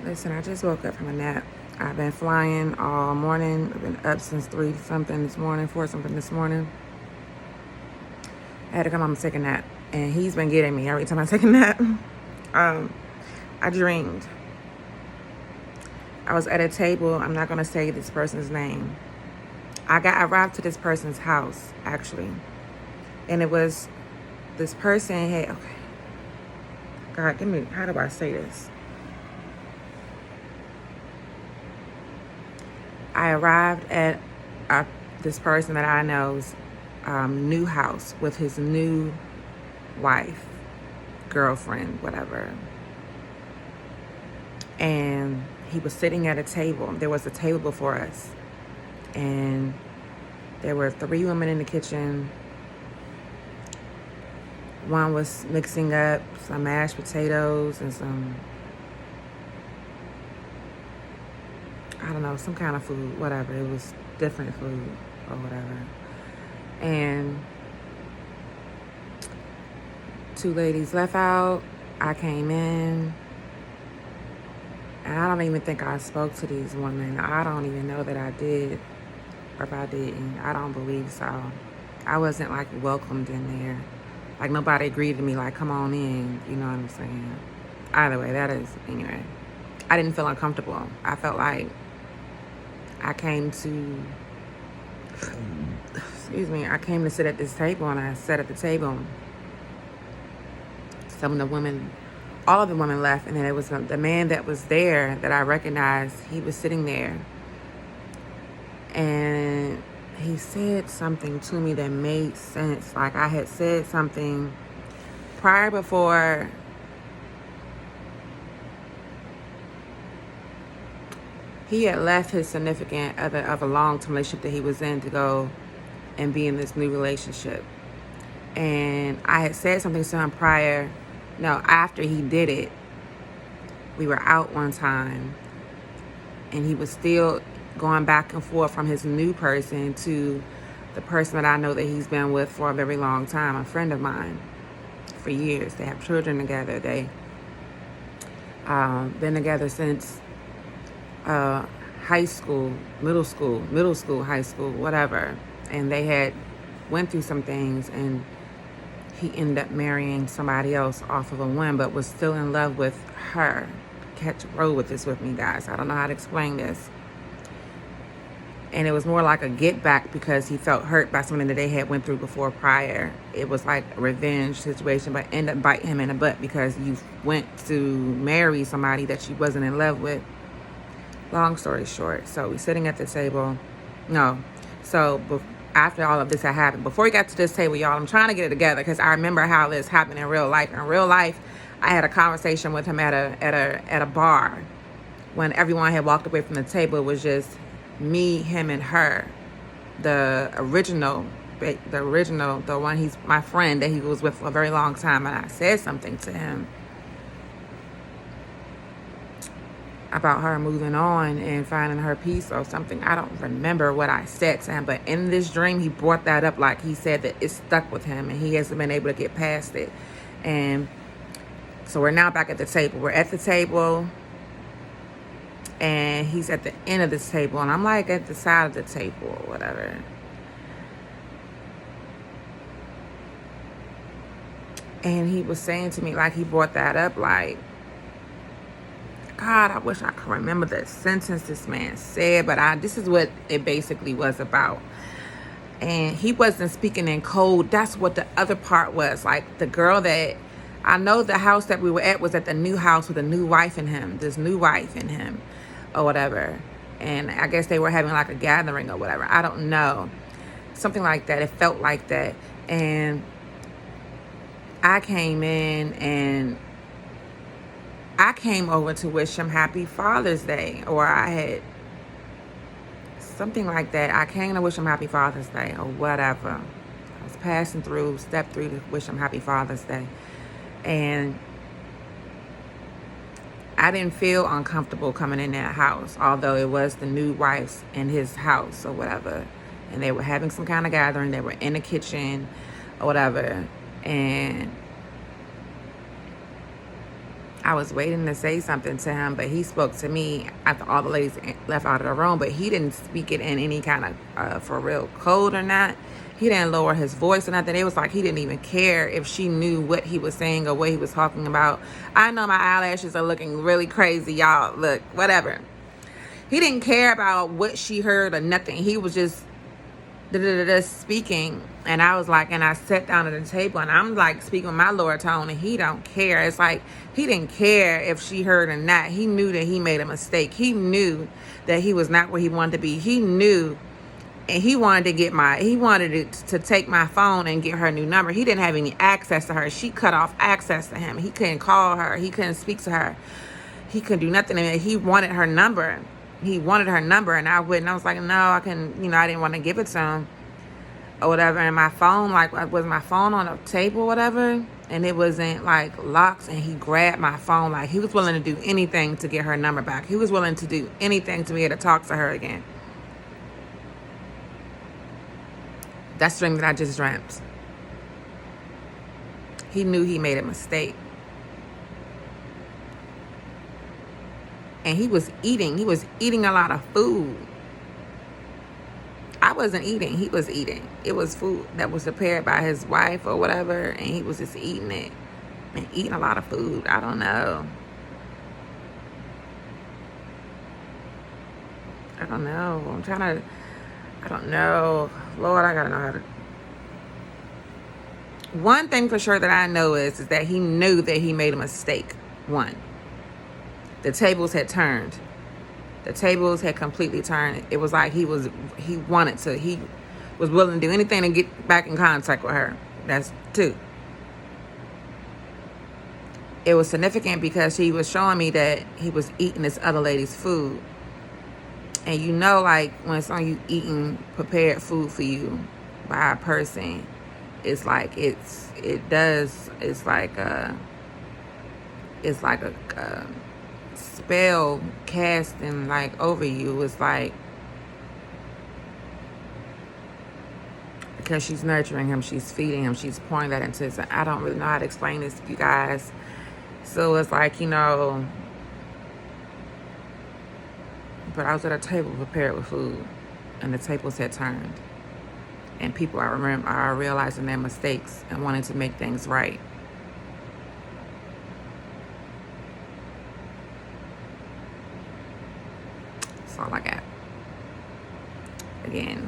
Listen, I just woke up from a nap. I've been flying all morning. I've been up since 3 something this morning, 4 something this morning. I had to come home and take a nap. And he's been getting me every time I take a nap. I dreamed. I was at a table. I'm not going to say this person's name. I arrived to this person's house, actually. And it was this person had, okay. God, how do I say this? I arrived at this person that I know's new house with his new wife, girlfriend, whatever. And he was sitting at a table. There was a table before us. And there were 3 women in the kitchen. One was mixing up some mashed potatoes and some, I don't know, some kind of food, whatever. It was different food or whatever. And 2 ladies left out. I came in. And I don't even think I spoke to these women. I don't even know that I did. Or if I didn't, I don't believe so. I wasn't like welcomed in there. Like nobody greeted me like, come on in. You know what I'm saying? Either way, anyway. I didn't feel uncomfortable. I felt like I came to sit at this table, and I sat at the table. Some of the women, all of the women left, and then it was the man that was there that I recognized. He was sitting there, and he said something to me that made sense. Like I had said something prior before he had left his significant other of a long-term relationship that he was in to go and be in this new relationship. And I had said something to him after he did it. We were out one time, and he was still going back and forth from his new person to the person that I know that he's been with for a very long time, a friend of mine for years. They have children together. They been together since high school, middle school, high school, whatever. And they had went through some things, and he ended up marrying somebody else off of a whim, but was still in love with her. Roll with this with me, guys. I don't know how to explain this. And it was more like a get back because he felt hurt by something that they had went through before prior. It was like a revenge situation, but ended up biting him in the butt because you went to marry somebody that you wasn't in love with. Long story short, so we're sitting at the table. After all of this had happened, before we got to this table, y'all, I'm trying to get it together because I remember how this happened in real life. In real life, I had a conversation with him at a bar when everyone had walked away from the table. It was just me, him, and her. The one, he's my friend that he was with for a very long time, and I said something to him about her moving on and finding her peace or something. I don't remember what I said to him, but in this dream, he brought that up. Like he said that it stuck with him and he hasn't been able to get past it. And so we're now back at the table. We're at the table, and he's at the end of this table, and I'm like at the side of the table or whatever. And he was saying to me, like he brought that up, like, God, I wish I could remember the sentence this man said, but this is what it basically was about. And he wasn't speaking in code. That's what the other part was. Like the girl that I know, the house that we were at was at the new house with a new wife and him, this new wife and him or whatever. And I guess they were having like a gathering or whatever. I don't know. Something like that. It felt like that. And I came in and I came over to wish him happy Father's Day, or I had something like that. I came to wish him happy Father's Day or whatever. I was passing through, stepped through to wish him happy Father's Day. And I didn't feel uncomfortable coming in that house, although it was the new wife's in his house or whatever. And they were having some kind of gathering. They were in the kitchen or whatever. And I was waiting to say something to him, but he spoke to me after all the ladies left out of the room, but he didn't speak it in any kind of for real code or not. He didn't lower his voice or nothing. It was like he didn't even care if she knew what he was saying or what he was talking about. I know my eyelashes are looking really crazy, y'all. Look, whatever. He didn't care about what she heard or nothing. He was just speaking. And I was like, and I sat down at the table and I'm like speaking with my lower tone, and he don't care. It's like he didn't care if she heard or not. He knew that he made a mistake. He knew that he was not where he wanted to be. He knew, and he wanted to take my phone and get her new number. He didn't have any access to her. She cut off access to him. He couldn't call her. He couldn't speak to her. He couldn't do nothing. He wanted her number. He wanted her number, and I wouldn't. I was like, no, I didn't want to give it to him or whatever. And my phone, like, was my phone on a table or whatever, and it wasn't like locked, and he grabbed my phone. Like, he was willing to do anything to get her number back. He was willing to do anything to be able to talk to her again. That's the dream that I just dreamt. He knew he made a mistake. And he was eating a lot of food. I wasn't eating, he was eating. It was food that was prepared by his wife or whatever, and he was just eating it. And eating a lot of food. I don't know. I don't know. Lord, I gotta know how to. One thing for sure that I know is that he knew that he made a mistake. One. The tables had turned. The tables had completely turned. It was like he was willing to do anything to get back in contact with her. That's two. It was significant because he was showing me that he was eating this other lady's food. And you know, like, when it's on you eating prepared food for you by a person, it's like it's like a spell casting like over you. It's like, because she's nurturing him, she's feeding him, she's pouring that into his. I don't really know how to explain this to you guys. So it's like, but I was at a table prepared with food, and the tables had turned, and people are realizing their mistakes and wanting to make things right. That's all I got. Again,